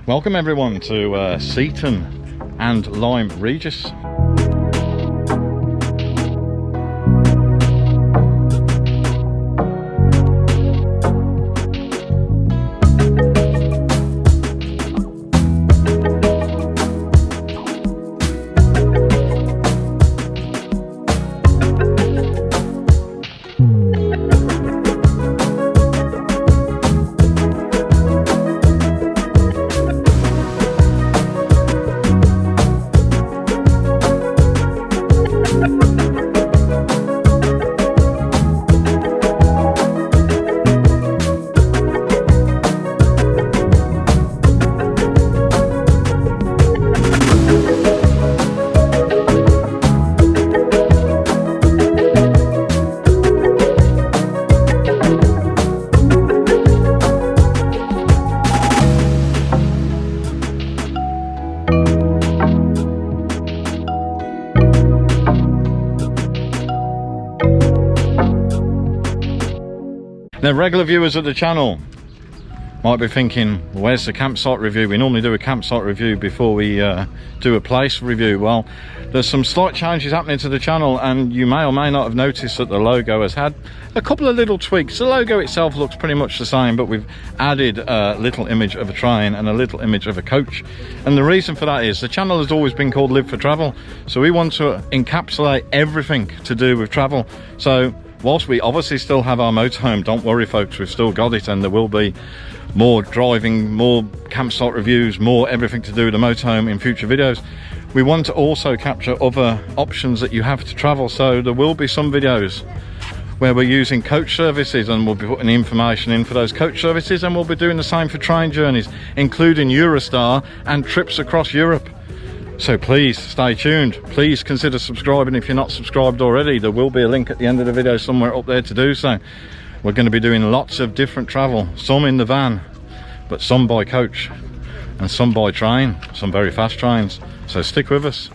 Welcome everyone to Seaton and Lyme Regis. Now, regular viewers of the channel might be thinking, where's the campsite review? We normally do a campsite review before we do a place review. Well, there's some slight changes happening to the channel, and you may or may not have noticed that the logo has had a couple of little tweaks. The logo itself looks pretty much the same, but we've added a little image of a train and a little image of a coach. And the reason for that is the channel has always been called Live for Travel, so we want to encapsulate everything to do with travel. So whilst we obviously still have our motorhome, don't worry folks, we've still got it, and there will be more driving, more campsite reviews, more everything to do with the motorhome in future videos. We want to also capture other options that you have to travel, so there will be some videos where we're using coach services, and we'll be putting information in for those coach services, and we'll be doing the same for train journeys, including Eurostar and trips across Europe. So please stay tuned. Please consider subscribing if you're not subscribed already. There will be a link at the end of the video somewhere up there to do so. We're going to be doing lots of different travel, some in the van, but some by coach and some by train, some very fast trains. So stick with us.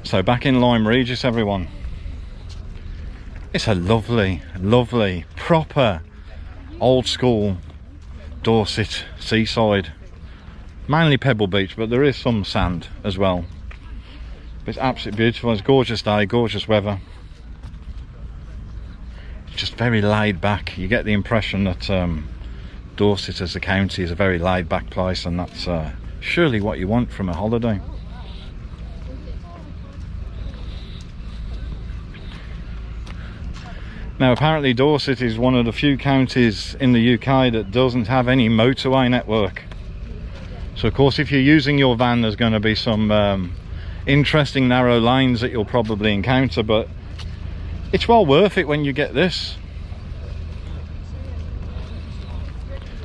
So back in Lyme Regis everyone. It's a lovely, lovely, proper, old school Dorset seaside. Mainly pebble beach, but there is some sand as well. But it's absolutely beautiful. It's a gorgeous day, gorgeous weather. It's just very laid back. You get the impression that Dorset as a county is a very laid back place, and that's surely what you want from a holiday. Now apparently Dorset is one of the few counties in the UK that doesn't have any motorway network. So of course if you're using your van, there's going to be some interesting narrow lanes that you'll probably encounter, but it's well worth it when you get this.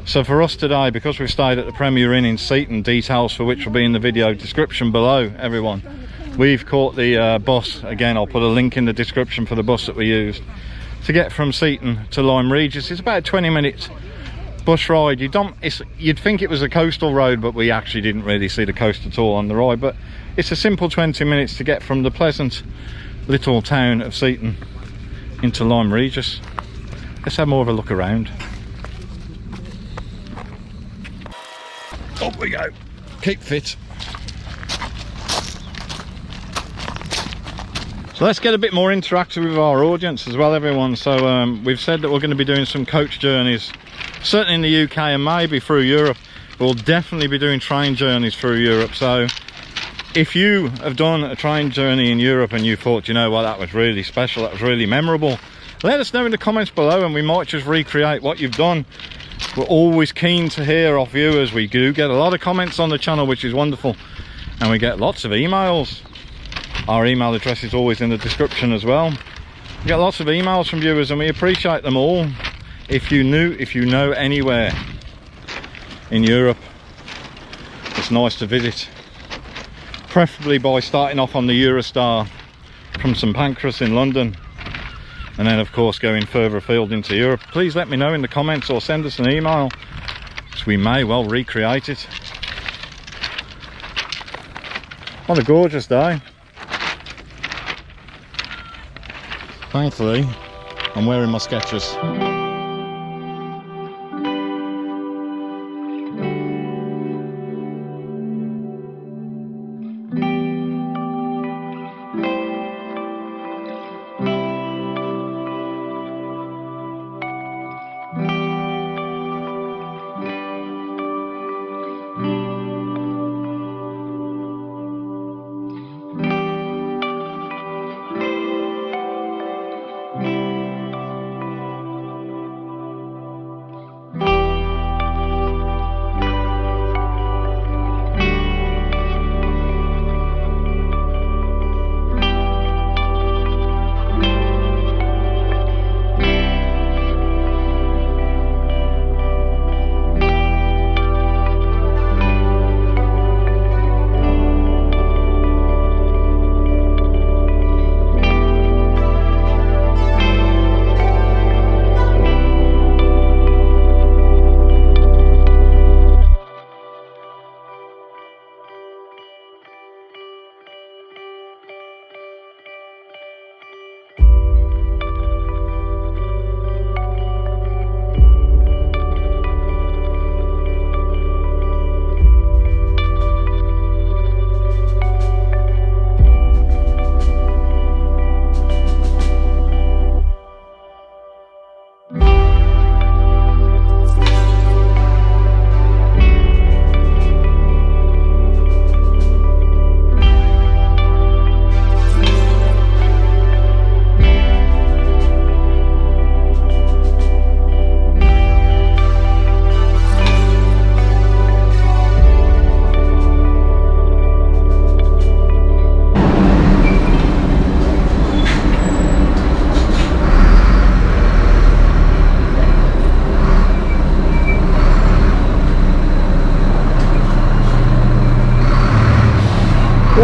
So for us today, because we've stayed at the Premier Inn in Seaton, details for which will be in the video description below everyone, we've caught the bus. Again, I'll put a link in the description for the bus that we used to get from Seaton to Lyme Regis. It's about a 20-minute bus ride. You'd think it was a coastal road, but we actually didn't really see the coast at all on the ride. But it's a simple 20 minutes to get from the pleasant little town of Seaton into Lyme Regis. Let's have more of a look around. Up we go. Keep fit. So let's get a bit more interactive with our audience as well, everyone. So we've said that we're going to be doing some coach journeys, certainly in the UK and maybe through Europe. We'll definitely be doing train journeys through Europe. So if you have done a train journey in Europe and you thought, you know what, that was really special, that was really memorable, let us know in the comments below and we might just recreate what you've done. We're always keen to hear off viewers. We do get a lot of comments on the channel, which is wonderful, and we get lots of emails. Our email address is always in the description as well. We get lots of emails from viewers and we appreciate them all. If you know anywhere in Europe it's nice to visit, preferably by starting off on the Eurostar from St Pancras in London, and then of course going further afield into Europe, please let me know in the comments or send us an email, because we may well recreate it. What a gorgeous day. Thankfully I'm wearing my Skechers.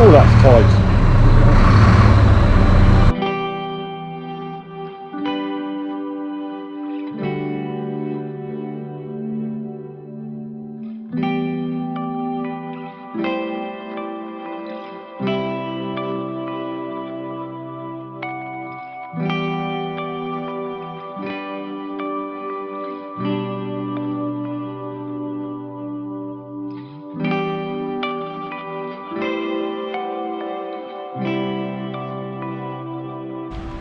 Oh, that's tight.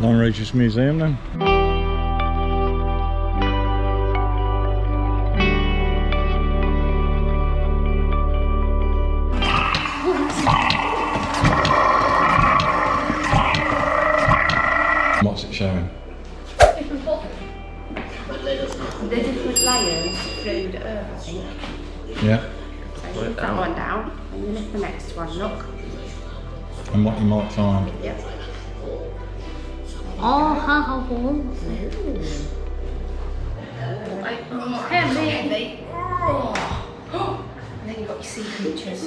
Lyme Regis Museum then. What's it showing? Different book. The different layers through the earth, I think. Yeah. So lift that one down and you lift the next one, look. And what you might find. Yep. Oh, how cool. Heavy. And then you've got your sea creatures.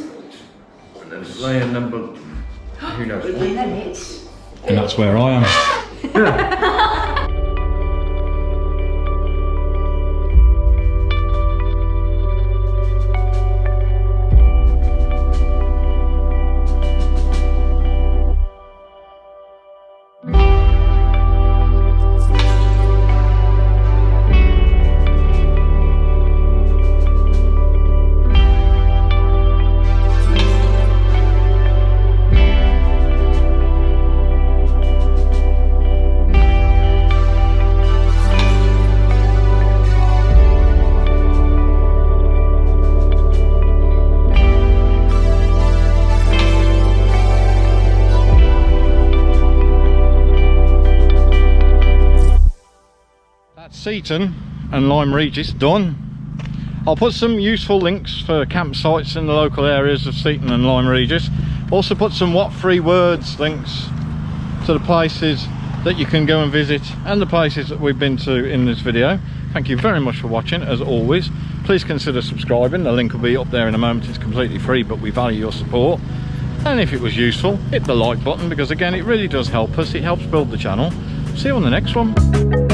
And then layer number, who knows what. And then it's... And that's where I am. Seaton and Lyme Regis done. I'll put some useful links for campsites in the local areas of Seaton and Lyme Regis. Also put some what free words links to the places that you can go and visit and the places that we've been to in this video. Thank you very much for watching. As always, please consider subscribing. The link will be up there in a moment. It's completely free, but we value your support. And if it was useful, hit the like button, because again, it really does help us. It helps build the channel. See you on the next one.